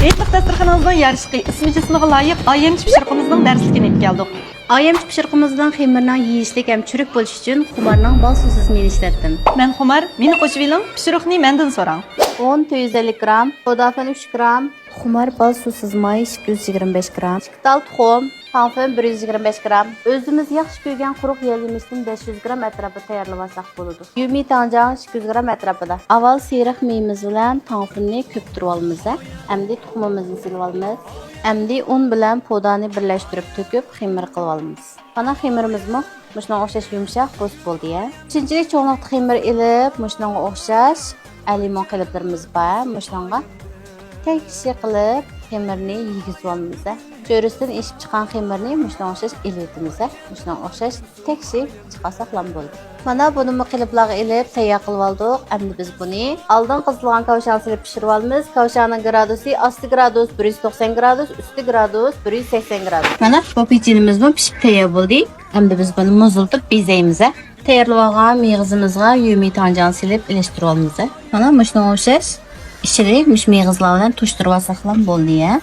Etlik dasturxonimizning yarışqı ismi jismiga loyiq ayamch pishiriqimizning darsligini keldik. Ayam pishiriqimizdan xemirning yeyishlik ham churuk bo'lish uchun xumarning bal suvsizini ishlatdim. Men Xumar, meni qo'shib eling, pishiriqni mendan so'rang. 10 250 gram, podafin 3 gram, xumar bal suvsiz may 225 gram, tal tuxum, panfin 125 gram. O'zimiz yaxshi ko'ygan quruq yel yemisini 500 gram atrofida tayyorlab olsak bo'ladi. Yumi tanjang 200 gram atrofida. Avval siyriq meyimiz bilan panfinni ko'ptirib olamiz. Endi tuxumimizni silib olamiz. Endi un bilan podani birlashtirib to'kib xemir qilib olamiz. Mana xemirimizmi mushunga o'xshash yumshoq bo'st bo'ldi ya. Uchinchilik cho'nliqda xemir ilib, mushunga o'xshash limon qiliblarimiz bor. Mushunga tekshi qilib xemirni yigizib olamiz. Cho'risidan eshib chiqqan xemirni mushunga o'xshash ilitimiz. Mushunga o'xshash tekshi chiqarsak ham bo'ldi. Mana buni qiliblarga ilib tayyor qilib oldik. Endi biz buni oldin qizilgan kavshan silib pishirib olamiz. Kavshanning gradusi asti gradus 190 gradus, usti gradus 180 gradus. Mana bu pechenimiz pishib tayyor bo'ldi. Endi biz buni muzlatib bezaymiz. Tayyorlab olgan meyğizimizga yumi tanjang silib ilishtirib olamiz. Mana mushunga o'xshash ichini meyğizlar bilan tushtirib olsak ham bo'ldi ya.